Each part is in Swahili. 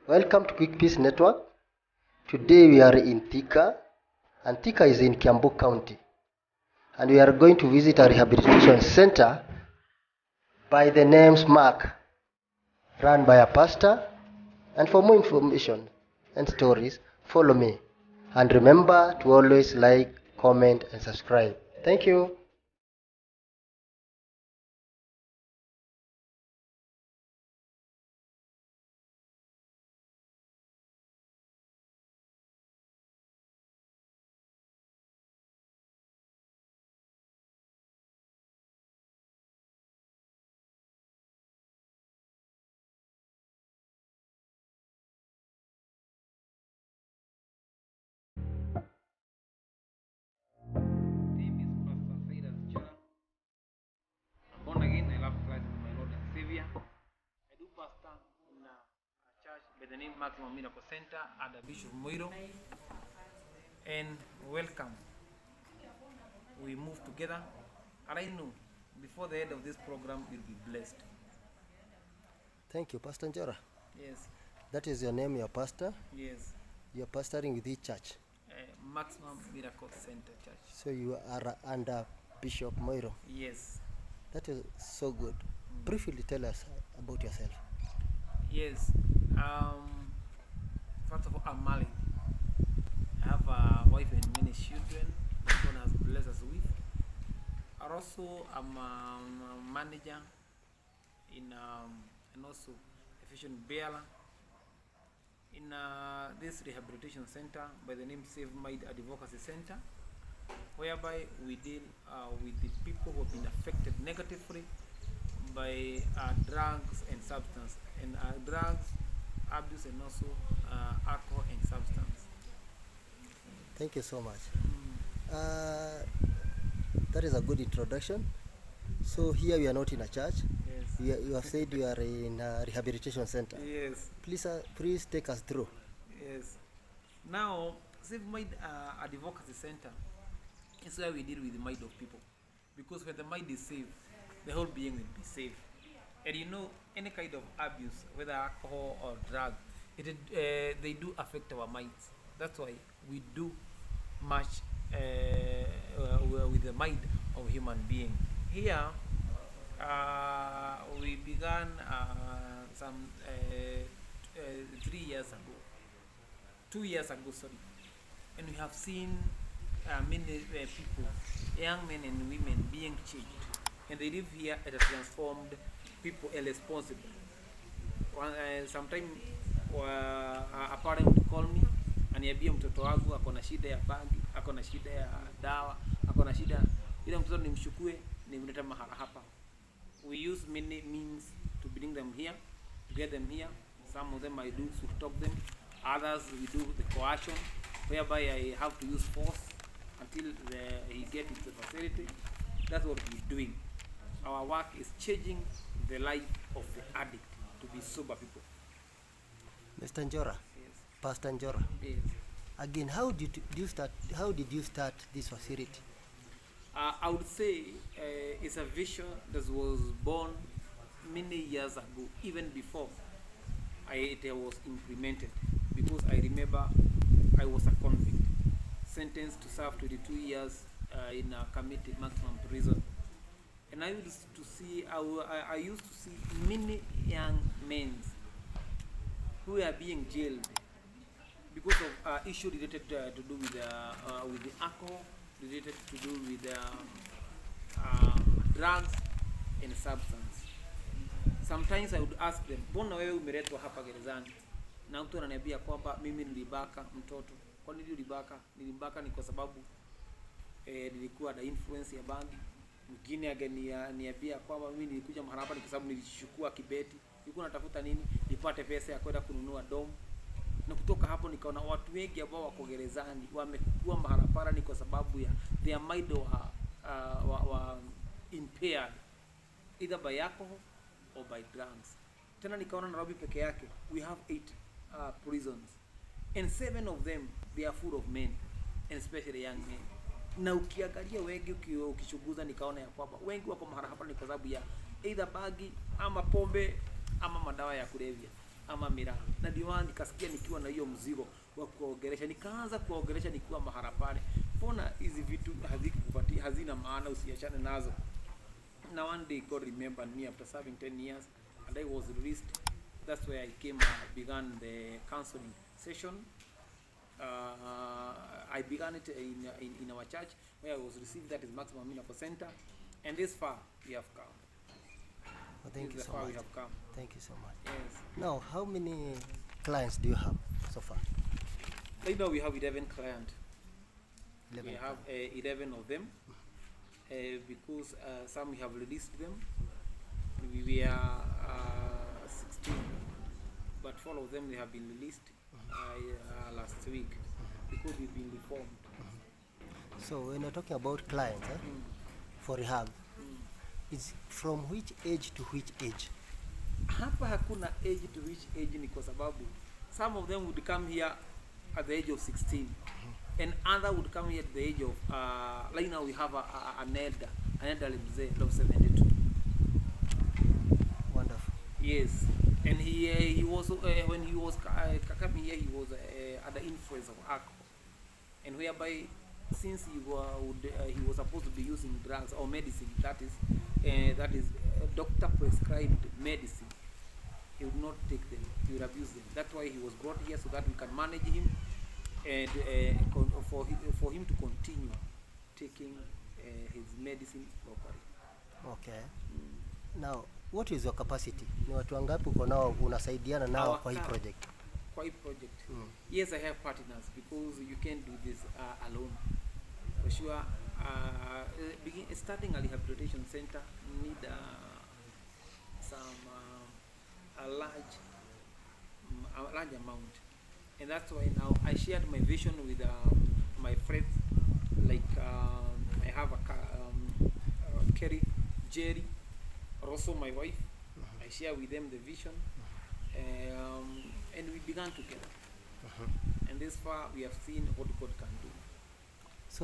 Welcome to Quick Peace Network. Today we are in Thika, and Thika is in Kiambu County. And we are going to visit a rehabilitation center by the name SMAK, run by a pastor. And for more information and stories, follow me. And remember to always like, comment, and subscribe. Thank you. Name is Pastor Silas Church. I'm born again. I love Christ as my Lord and Savior. I do pastor in a church by the name Maximum Miracle Center under Bishop Moiro. And welcome. We move together. And I know before the end of this program, you'll be blessed. Thank you, Pastor Njora. Yes. That is your name, your pastor. Yes. You're pastoring with each church. Maximum Miracle Center Church. So you are under Bishop Moiro. Yes. That is so good. Briefly tell us about yourself. Yes. First of all, I'm married. I have a wife and many children. God has blessed us with. And also, I'm a manager in and also efficient bearer in this rehabilitation center by the name Save Mind Advocacy Center, whereby we deal with the people who have been affected negatively by drugs and substance, and drugs abuse, and also alcohol and substance. Thank you so much. That is a good introduction. So here we are not in a church. Yes. You have said you are in a rehabilitation center. Yes. Please take us through. Yes. Now, Save Mind Advocacy Center is where we deal with the mind of people. Because when the mind is safe, the whole being will be safe. And you know, any kind of abuse, whether alcohol or drug, they do affect our minds. That's why we do much with the mind of human being. Here, we began some 3 years ago, 2 years ago, sorry, and we have seen many people, young men and women, being changed, and they live here at a transformed people and responsible. Sometimes a parent would call me aniambie mtoto wangu ako na shida ya bangi, ako na shida ya dawa, ako na shida, ila mtoto nimshukue nimlete mahala hapa. We use many means to bring them here, to get them here. Some of them I do to talk them. Others we do the coercion, whereby I have to use force until he gets into the facility. That's what we're doing. Our work is changing the life of the addict to be sober people. Mr. Njora. Yes. Pastor Njora. Yes. Again, how did you start this facility? I would say it's a vision that was born many years ago, even before it was implemented. Because I remember I was a convict, sentenced to serve 22 years in a committed maximum prison. And I used to see many young men who are being jailed because of issue related to do with the alcohol, related to do with drugs and substance. Sometimes I would ask them, mbona wewe umeletwa hapa gerezani? Na mtu ananiambia kwamba mimi nilibaka mtoto. Kwa nini ulibaka? Nilibaka ni kwa sababu nilikuwa na influence ya bangi. Mwingine akaniambia kwamba mimi nilikuja mahali hapa ni kwa sababu nilichukua kibeti. Nilikuwa natafuta nini? Nipate pesa ya kwenda kununua dom. Na kutoka hapo nikaona watu wengi ambao wako gerezani wamekuwa mahali hapa ni kwa sababu ya their mind wa impaired either by alcohol or by drugs. Tena nikaona Nairobi peke yake we have 8 prisons, and 7 of them they are full of men, and especially young men. Na ukiangalia wengi ukichunguza nikaona ya kwamba wengi wako mahali hapa ni kwa sababu ya either bagi ama pombe ama madawa ya kulevya ama miraa. Na ndio nikasikia nikiwa na hiyo mzigo wa kuogelesha, nikaanza kuogelesha nikiwa mahala pale. Mbona hizi vitu hazikupatia, hazina maana, usiachane nazo. Now one day God remembered me after serving 10 years, and I was released. That's where I came began the counseling session. I began it in our church, where I was received, that is Maximum Miracle Center, and this far we have come. Well, thank you so much. We have come. Thank you so much. Yes. Now, how many clients do you have so far? Right now we have 11 clients. 11 We have 11 of them, because some we have released them. We are 16, but 4 of them they have been released last week because we've been reformed. So when you're talking about clients for rehab, it's from which age to which age? Hapa hakuna age to which age, ni kwa sababu some of them would come here at the age of 16, and other would come here at the age of like now we have an elderly mzee of 72. Wonderful. Yes, and he was when he was coming here, he was under influence of alcohol, and whereby since he was supposed to be using drugs or medicine, that is doctor prescribed medicine, he would not take them, he would abuse them. That's why he was brought here, so that we can manage him and for him to continue taking his medicine properly. Okay. Now, what is your capacity? Ni watu wangapi uko nao unasaidiana nao kwa hii project? Kwa hii project. Yes, I have partners, because you can't do this alone. For sure, starting a rehabilitation center need a large amount, and that's why now I shared my vision with my friends. Like I have Kerry, Jerry, also my wife. I share with them the vision, and we began together. And this far we have seen what God can do.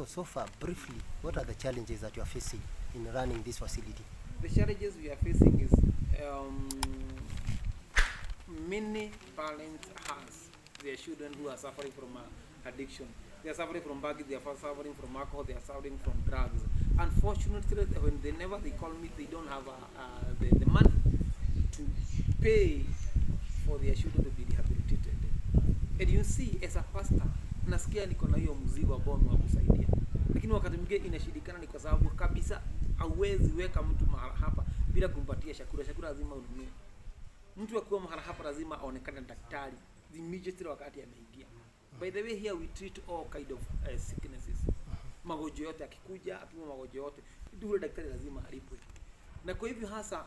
So far, briefly, what are the challenges that you are facing in running this facility? The challenges we are facing is many parents has their children who are suffering from addiction. They are suffering from baggage, they are suffering from alcohol, they are suffering from drugs. Unfortunately, whenever they call me, they don't have the money to pay for their children to be rehabilitated. And you see, as a pastor, nasikia niko na hiyo mzigo ambao ni wa kusaidia. Lakini wakati mwingine inashindikana, ni kwa sababu kabisa hauwezi weka mtu mahali hapa bila kumpatia chakula. Chakula lazima ununue. Mtu akiwa mahali hapa lazima aonekane na daktari immediately wakati ameingia. By the way, here we treat all kind of sicknesses. Magonjwa yote akikuja, apima magonjwa yote, yule daktari lazima alipwe. Na kwa hivyo hasa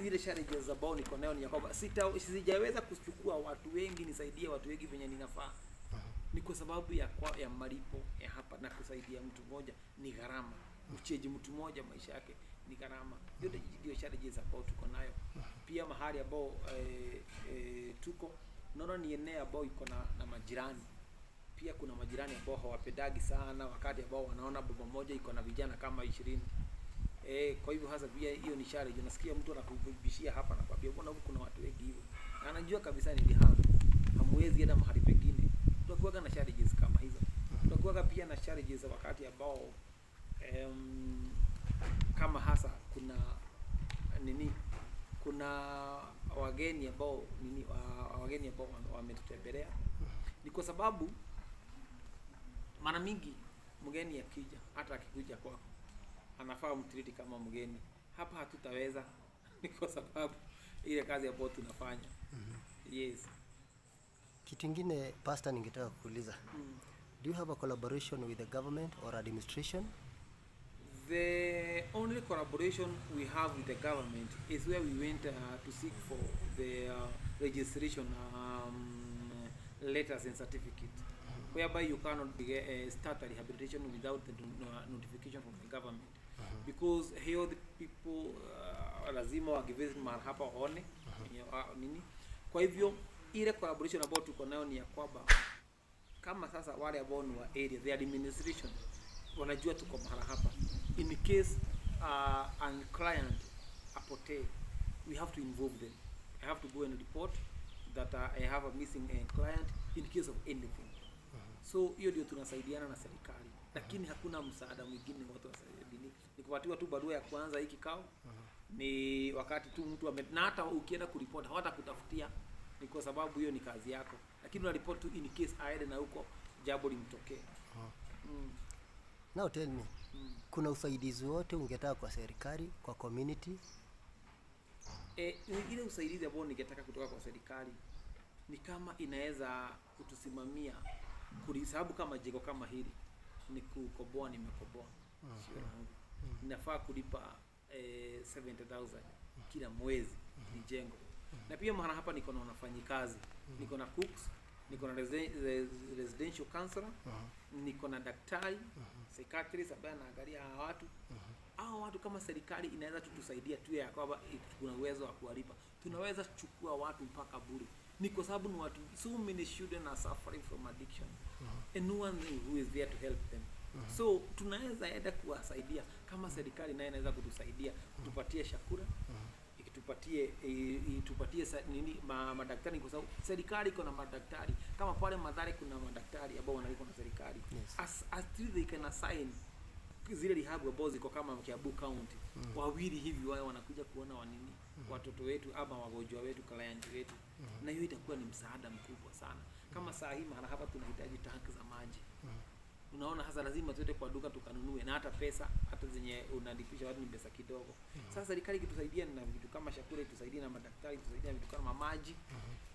ile challenges ambao niko nayo ni kwamba sijaweza kuchukua watu wengi, nisaidie watu wengi venye ninafaa. Ni kwa sababu ya malipo ya hapa, na kusaidia mtu mmoja ni gharama. Mcheji mtu mmoja maisha yake ni gharama. Yote ndio challenges ambao tuko nayo. Pia mahali ambao tuko naona ni eneo ambao iko na majirani. Pia kuna majirani ambao hawapendagi sana wakati ambao wanaona baba mmoja iko na vijana kama 20. Kwa hivyo hasa pia hiyo ni challenge. Unasikia mtu anakubishia hapa na kwambia mbona huko kuna watu wengi hivyo. Anajua kabisa ni rehab. Hamwezi enda mahali pengine. Tutakuwa na challenges kama hizo. Tutakuwa pia na challenges wakati ambao kama hasa kuna wageni ambao wametutembelea. Ni kwa sababu mara mingi mgeni akija, hata akikuja kwako, anafaa mtriti kama mgeni. Hapa hatutaweza ni kwa sababu ile kazi ambayo tunafanya. Yes. Kitu kingine pastor, ningetaka kuuliza. Do you have a collaboration with the government or administration? The only collaboration we have with the government is where we went to seek for the registration letters and certificate, whereby you cannot start a rehabilitation without the notification from the government, because here the people lazima wagivisit mahali hapa waone nini. Kwa hivyo ile collaboration ambayo tuko nayo ni ya kwamba kama sasa wale ambao ni wa area, the administration wanajua tuko mahali hapa. In case an client apotee, we have to involve them. I have to go and report that I have a missing client in case of anything. So hiyo ndio tunasaidiana na serikali, lakini hakuna msaada mwingine watu wasaidiane. Ni kupatiwa tu barua ya kwanza hii kikao. Ni wakati tu mtu na hata ukienda kuripoti hawatakutafutia, ni kwa sababu hiyo ni kazi yako, lakini una report tu in case aende na huko jambo limtokee. Now tell me, kuna usaidizi wote ungetaka kwa serikali, kwa community? Ile usaidizi ambao ningetaka kutoka kwa serikali ni kama inaweza kutusimamia, kwa sababu kama jengo kama hili ni kukoboa, nimekoboa. Ninafaa kulipa 70,000 kila mwezi ni jengo. Na pia mahali hapa niko na wafanyikazi, niko na cooks, niko na residential counselor, niko na daktari, psychiatrist ambaye anaangalia hawa watu. Hao watu kama serikali inaweza tutusaidia tu ya kwamba kuna uwezo wa kuwalipa, tunaweza chukua watu mpaka bure. Ni kwa sababu ni watu, so many children are suffering from addiction, and no one who is there to help them. So tunaweza enda kuwasaidia kama serikali naye inaweza kutusaidia, kutupatia chakula, tupatie nini madaktari, kwa sababu serikali iko na madaktari. Kama pale Mathare kuna madaktari ambao wanalipwa na serikali. As they can assign zile rehab ambao ziko kama Kiambu County, wawili hivi wao wanakuja kuona wanini watoto wetu ama wagonjwa wetu, client wetu, na hiyo itakuwa ni msaada mkubwa sana. Kama saa hii maana hapa tunahitaji tanki za maji. Unaona, hasa lazima tuende kwa duka tukanunue, na hata pesa hata zenye unalipisha watu ni pesa kidogo. Sasa serikali ikitusaidia na vitu kama chakula, itusaidia na madaktari, itusaidia na vitu kama maji,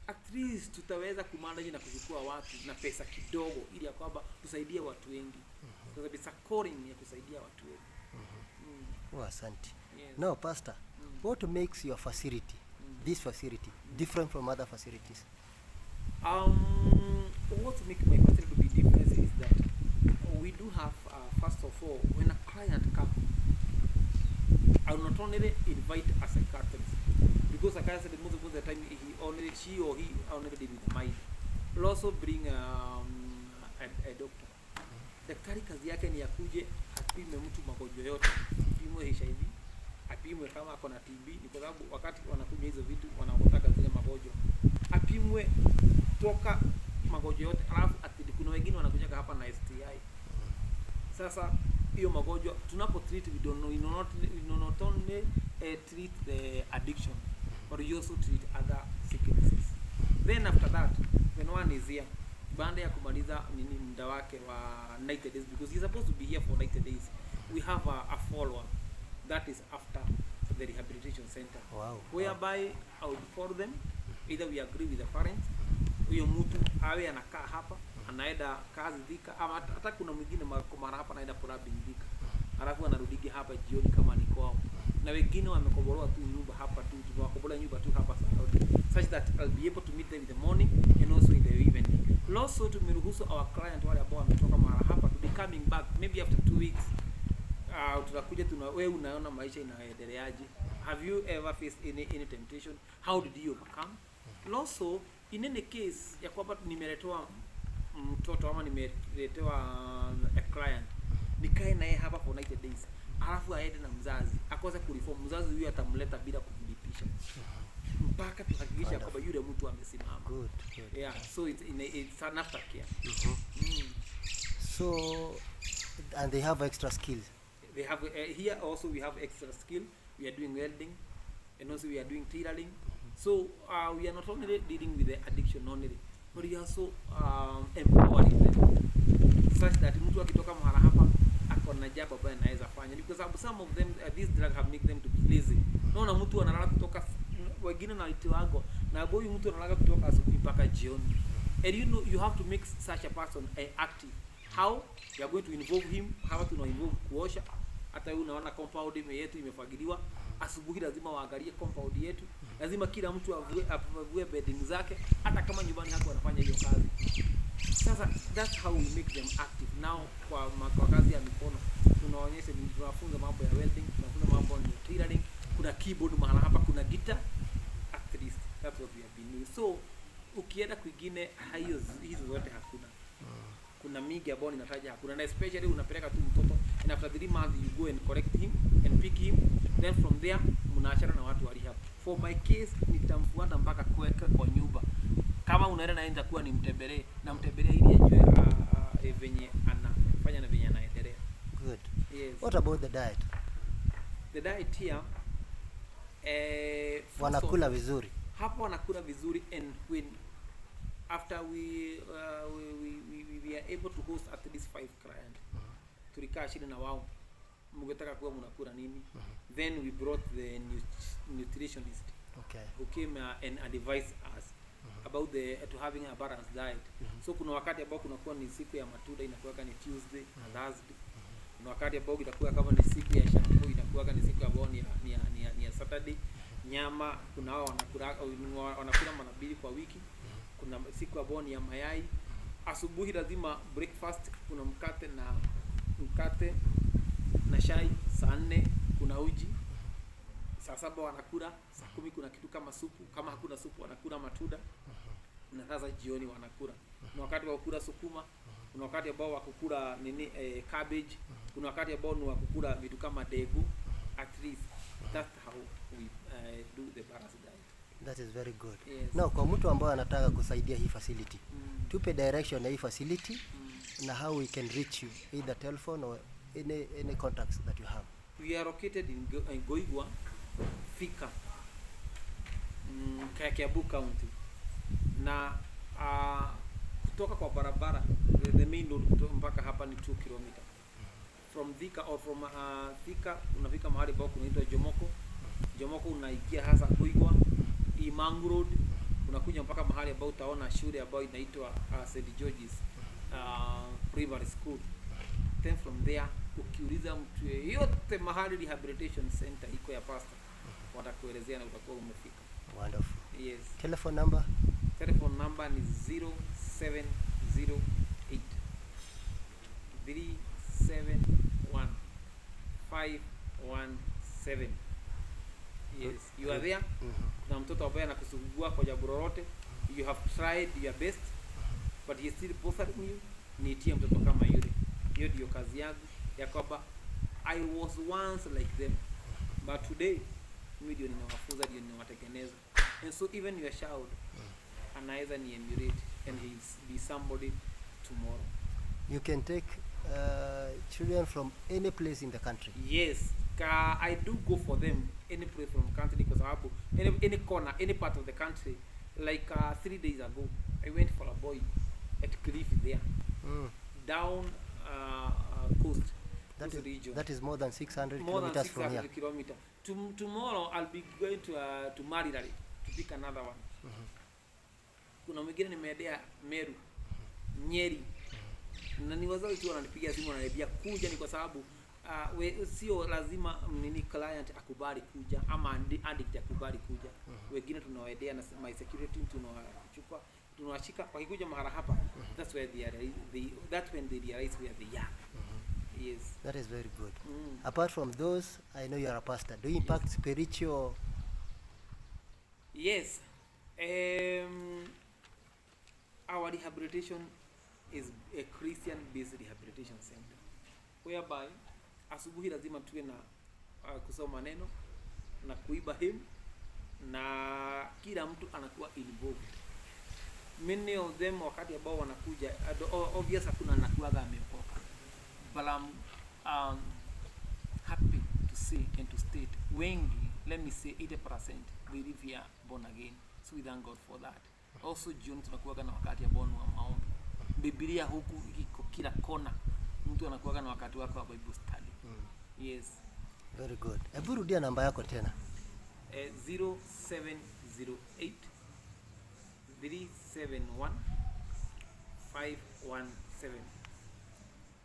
at least tutaweza kumanage na kuchukua watu na pesa kidogo, ili ya kwamba tusaidie watu wengi. Kwa sababu it's a calling ya kusaidia watu wengi. Asante. Now pastor, what makes your facility, this facility, different from other facilities? What makes my facility to be different is that we do have, first of all, when a client comes, I will not only invite a psychiatrist, because a psychiatrist most of the time she or he only deal with the mind. We'll also bring a doctor. Daktari kazi yake ni yakuje apime mtu magonjwa yote, apimwe HIV, apimwe kama ako na TB, ni kwa sababu wakati wanakuja hizo vitu wanakotaka zile magonjwa, apimwe toka magonjwa yote. Alafu kuna wengine wanakuja hapa na STI. Sasa hiyo magonjwa tunapo treat, we not only treat the addiction, but we also treat other sicknesses. Then after that, when one is here, baada ya kumaliza muda wake wa 90 days, because he's supposed to be here for 90 days, we have a follow-up that is after the rehabilitation center. Whereby I would call them, either we agree with the parents, huyo mtu awe anakaa hapa, anaenda kazi Thika, ama hata kuna mwingine mara hapa anaenda kurabi Thika, alafu anarudiki hapa jioni kama ni kwao. Na wengine wamekobolewa tu nyumba hapa tu, tumewakobolea nyumba tu hapa such that I'll be able to meet them in the morning and also in the evening. Also tumeruhusu our client wale ambao wametoka mara hapa to be coming back maybe after 2 weeks. Tutakuja wewe unaona maisha inaendeleaje? Have you ever faced any temptation? How did you overcome? Also in any case ya kwamba nimeletewa mtoto ama nimeletewa a client, nikae naye hapa for 90 days, alafu aende na mzazi akosa kureform, mzazi huyu atamleta bila kumlipisha mpaka tuhakikisha kwamba yule mtu amesimama. Good. Yeah, so it's an aftercare. So and they have extra skills. They have here also we have extra skill. We are doing welding, and also we are doing tailoring. So we are not only dealing with the addiction only, but we also empowering them such that mtu akitoka mahali hapa ako na jambo ambayo anaweza fanya, because some of them these drugs have make them to be lazy. Naona mtu analala kutoka, wengine na itiwago na boy mtu analala kutoka asubuhi mpaka jioni, and you know you have to make such a person active. How you are going to involve him? How to involve kuosha. Hata unaona compound yetu imefagiliwa, asubuhi lazima waangalie compound yetu, lazima kila mtu avue bedding zake, hata kama nyumbani hako wanafanya hiyo kazi. Sasa that's how we make them active. Now kwa kazi ya mikono tunaonyesha, tunafunza mambo ya welding, tunafunza mambo ya tailoring, kuna keyboard mahali hapa, kuna guitar, at least that's what we have been doing. So ukienda kwingine hizo zote hakuna. Kuna mingi ambao ninataja hakuna, na especially unapeleka tu mtoto and after 3 months you go and correct him and pick him, then from there mnaachana na watu wa rehab For my case nitamfuata mpaka kuweka kwa nyumba. Kama unaenda naye nitakuwa nimtembelee ili ajue venye anafanya na venye anaendelea. Good. Yes. What about the diet? The diet here wanakula vizuri. Hapo wanakula vizuri, and when after we are able to host at least 5 clients. Tulikaa chini na wao, mngetaka kuwa mnakula nini? Then we brought the nutritionist. Okay. Who came and advised us about to having a balanced diet. So kuna wakati ambao kunakuwa ni siku ya matunda, inakuwa ni Tuesday na Thursday. Kuna wakati ambao itakuwa kama ni siku ya shampoo, inakuwa ni siku ambao ni ya Saturday. Nyama kuna wao wanakula mara 2 kwa wiki. Kuna siku ambao ni ya mayai. Asubuhi lazima breakfast, kuna mkate na chai. Saa 4 kuna uji. Saa 7 wanakula. Saa 10 kuna kitu kama supu. Kama hakuna supu wanakula matunda. Na sasa jioni wanakula. Kuna wakati wa kukula sukuma, kuna wakati ambao wa kukula cabbage, kuna wakati ambao ni wa kukula vitu kama dengu. At least that's how we do the balanced diet. That is very good. Yes. Now kwa mtu ambaye anataka kusaidia hii facility, tupe direction ya hii facility na how we can reach you, either telephone or any contacts that you have. We are located in Goigwa, Thika, Kiambu County. Na kutoka kwa barabara the main road mpaka hapa ni 2 km. From Thika or from Thika unafika mahali ambao kunaitwa Jomoko unaingia hasa Goigwa, Imangu Road, unakuja mpaka mahali ambao utaona shule ambayo inaitwa St. George's Primary School. Then from there ukiuliza mtu yeyote mahali Rehabilitation Center iko ya pastor, watakuelezea na utakuwa umefika. Wonderful. Yes. Telephone number Ni 0708 371 517. Yes, you are there. Na mtoto ambaye anakusumbua kwa jambo lolote, you have tried your best but he still bothering you, niitie mtoto kama yule. Hiyo ndio kazi yangu ya kwamba I was once like them but today mimi ndio ninawafunza, ndio ninawatengeneza. And so even your child anaweza ni emulate and he be somebody tomorrow. You can take children from any place in the country. Yes, I do go for them any place from the country, because any corner, any part of the country. Like 3 days ago, I went for a boy at Cliff there, down coast. That is more than 600 kilometers from here. Kilometers. Tomorrow I'll be going to Marirari to pick another one. Kuna mwingine nimeendea Meru, Nyeri. Na ni wazazi tu wananipigia simu wananiambia kuja, ni kwa sababu sio lazima client akubali kuja ama addict akubali kuja. Wengine tunawaendea na my security, tunawachukua, tunawashika wakikuja mahali hapa. That's where that's when they realize where they are. Yes. That is very good. Apart from those, I know you are a pastor. Do you impact spiritual? Yes. Our rehabilitation is a Christian-based rehabilitation center, whereby asubuhi lazima tuwe na kusoma neno na kuiba hymn, na kila mtu anakuwa involved. Many of them wakati ambao wanakuja, obvious hakuna anakuwa ameokoka, but I'm happy to say and to state, wengi, let me say 80%, they live here born again. So we thank God for that. Also June tunakuwa na wakati ambao wa maombi. Biblia huku iko kila kona. Mtu anakuwa na wakati wake wa Bible study. Yes. Very good. Hebu rudia namba yako tena. 0708 371 517.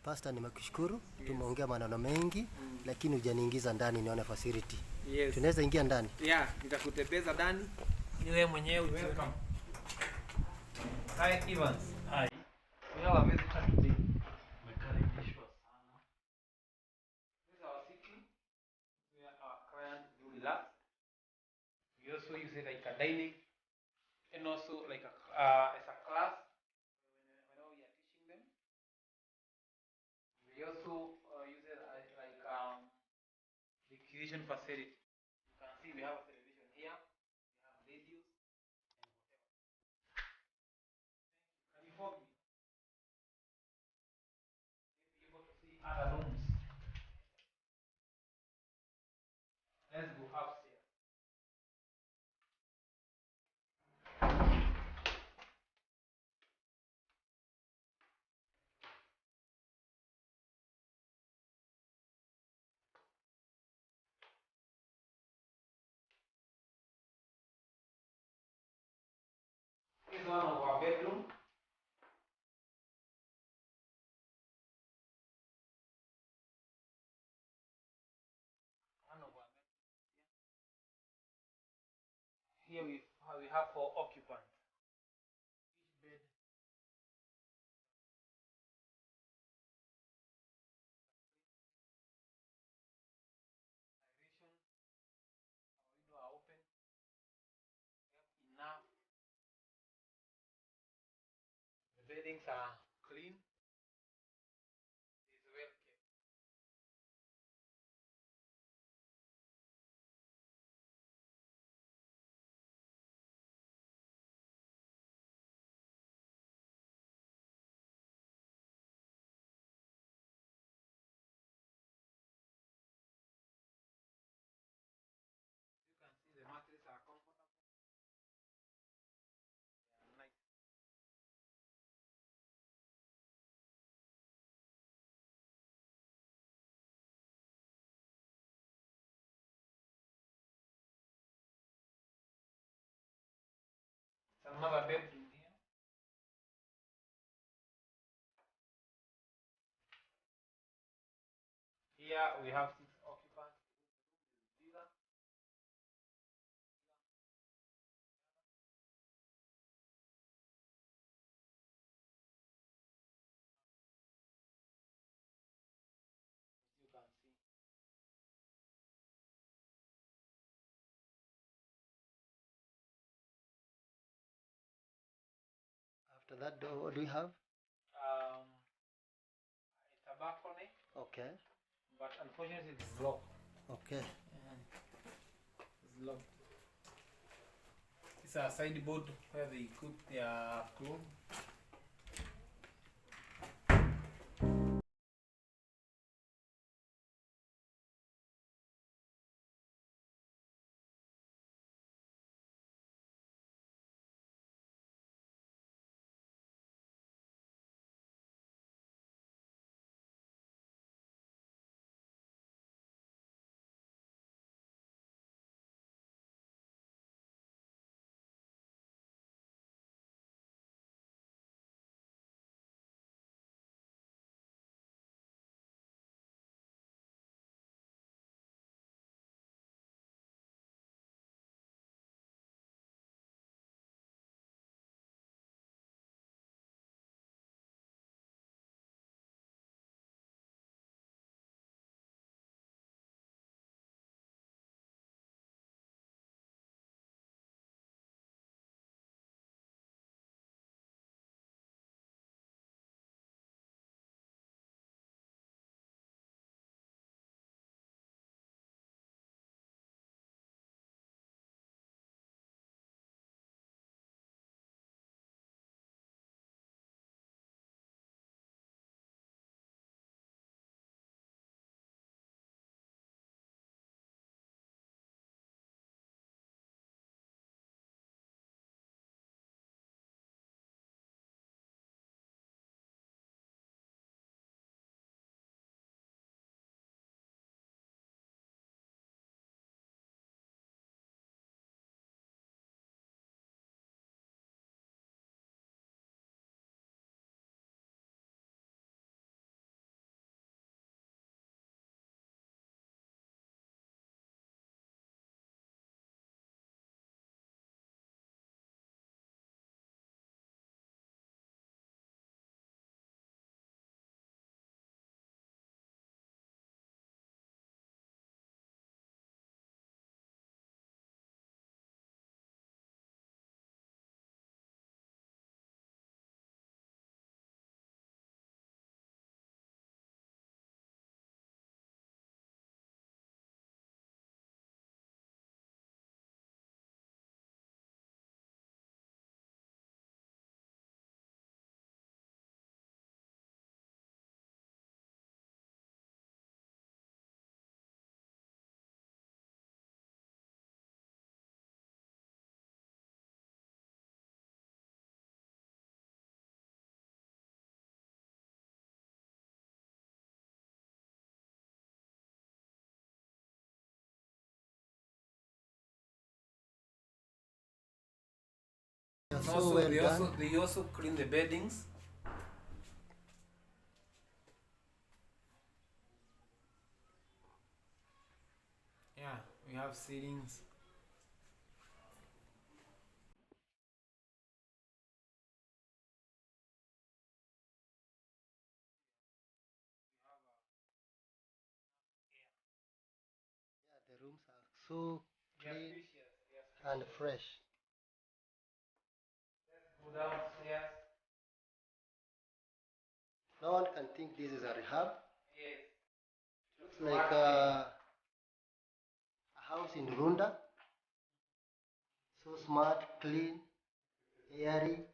Pastor, nimekushukuru. Yes. Tumeongea maneno mengi, lakini hujaniingiza ndani nione facility. Yes. Tunaweza ingia ndani? Yeah, nitakutembeza ndani. Ni wewe mwenyewe welcome. Hi Evans. Hi. We have a visitor today. Umekaribishwa sana. This is our city where our clients do relax. We also use it like a dining, and also like as a class whenever we are teaching them. We also use it as like the creation facility. You can see we have a television here. one of our bedroom. One of our bedroom. Here we have 4 occupants. Each bed aeration. Our window are open. We have enough. The beddings are clean. It is well kept. You can see the mattresses are comfortable. They are nice. It's another bedroom here. Here we have 6 occupants. Bigger. You can see. After that door, what do we have? It's a balcony, Okay. but unfortunately it's locked. Okay. It's locked. It's a sideboard where they cook their clothes. And So also, well they also clean the beddings. Yeah, we have ceilings. Yeah, the rooms are so clean and fresh. Go downstairs. No one can think this is a rehab. Yes. Looks like a house in Runda. So smart, clean, airy.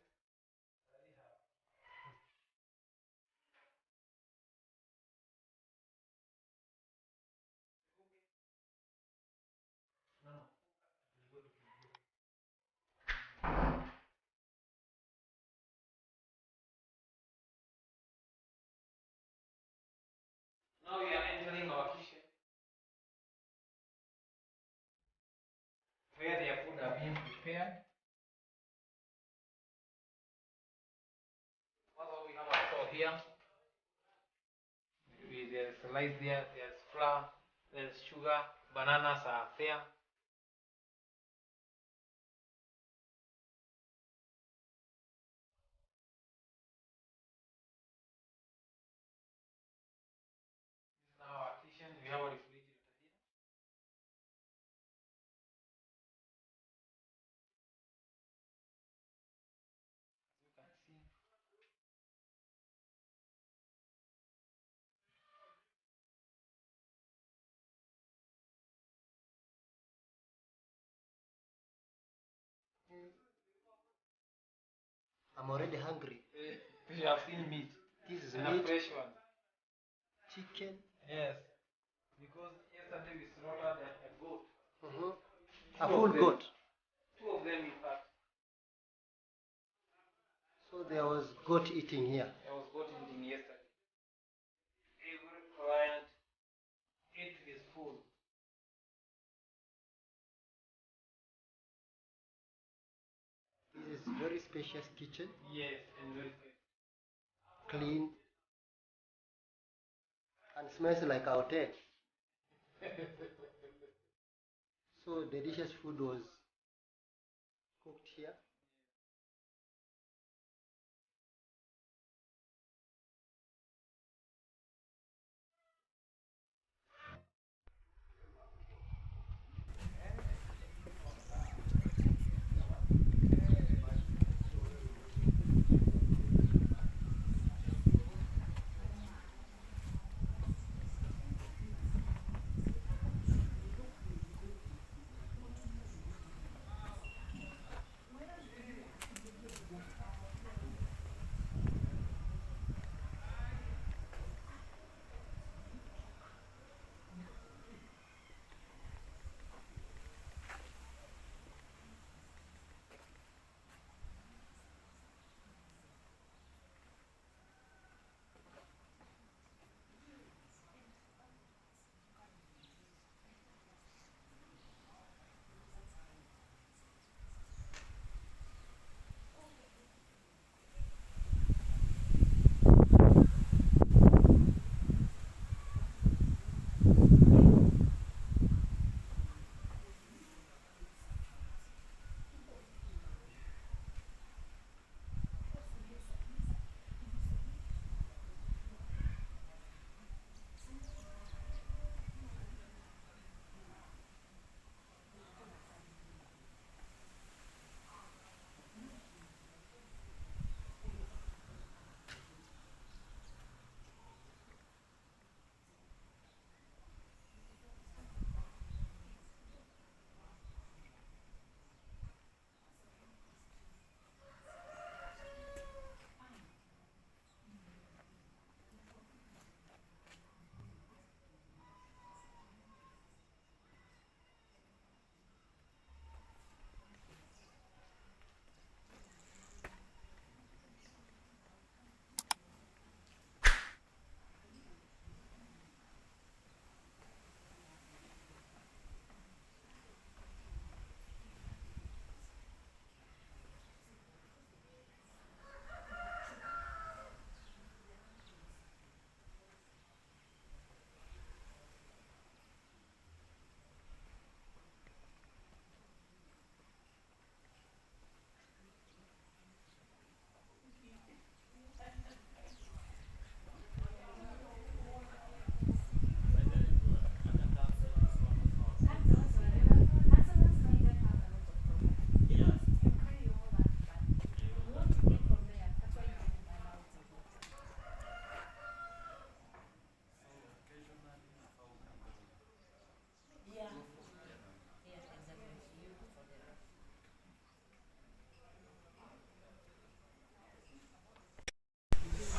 Now we are entering our kitchen, where their food are being prepared. Also, we have a store here. There's rice there, there's flour, there's sugar, bananas are there. This is now our kitchen. We have a refrigerator here. As you can see. I'm already hungry. We have seen meat. This is And a meat, fresh one. chicken. Yes. Because yesterday we slaughtered a goat. Mhm. A full goat. Two of them, in fact. So there was goat eating here. I was goat eating yesterday. Every client ate his food. This is very spacious kitchen, Yes, and very good. clean, and smells like a hotel. So delicious food was cooked here.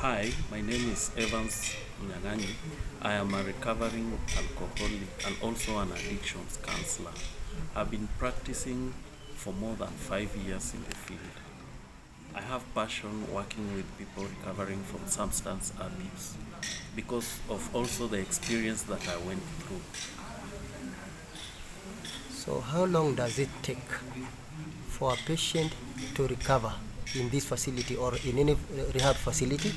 Hi, my name is Evans Nyang'anyi. I am a recovering alcoholic and also an addictions counselor. I've been practicing for more than 5 years in the field. I have passion working with people recovering from substance abuse because of also the experience that I went through. So how long does it take for a patient to recover in this facility or in any rehab facility?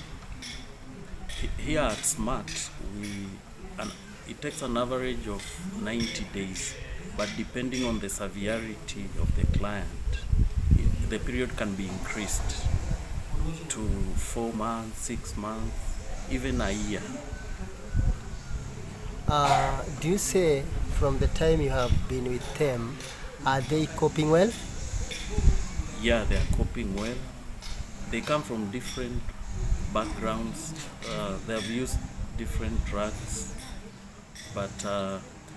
Here at SMAK, it takes an average of 90 days, but depending on the severity of the client, the period can be increased to 4 months, 6 months, even a year. Do you say from the time you have been with them, are they coping well? Yeah, they are coping well. They come from different backgrounds. They have used different drugs, but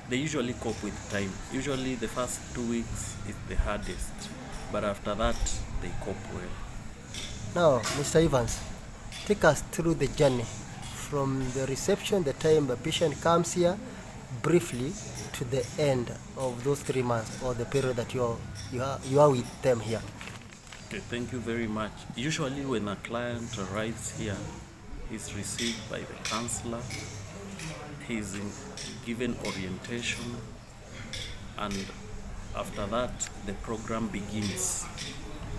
they usually cope with time. Usually the first 2 weeks is the hardest, but after that they cope well. Now, Mr. Evans, take us through the journey from the reception, the time the patient comes here, briefly to the end of those 3 months or the period that you are with them here. Okay, thank you very much. Usually when a client arrives here, he's received by the counselor, he's given orientation, and after that the program begins.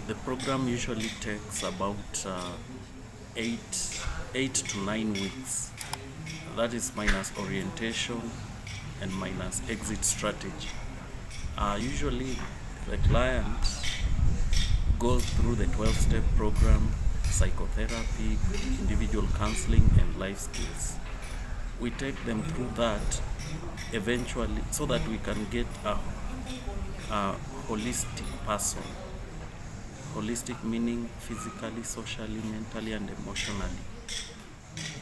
The program usually takes about 8 to 9 weeks. That is minus orientation and minus exit strategy. Usually the client goes through the 12-step program, psychotherapy, individual counseling, and life skills. We take them through that eventually so that we can get a holistic person. Holistic meaning physically, socially, mentally, and emotionally.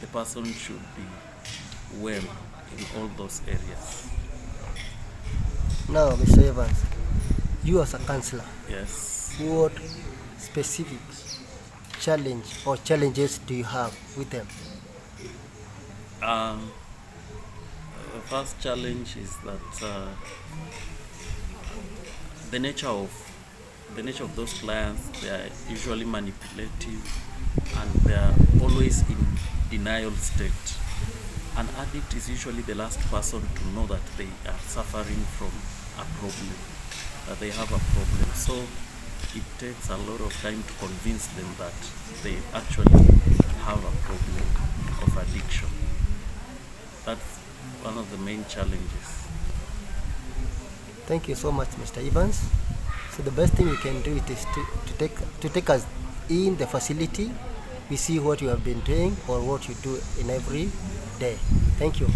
The person should be well in all those areas. Now, Mr. Evans, you as a counselor, Yes. what specific challenge or challenges do you have with them? The first challenge is that the nature of those clients, they are usually manipulative and they are always in denial state. An addict is usually the last person to know that they are suffering from a problem, that they have a problem. So it takes a lot of time to convince them that they actually have a problem of addiction. That's one of the main challenges. Thank you so much, Mr. Evans. So the best thing you can do it is to take us in the facility. We see what you have been doing or what you do in every day. Thank you.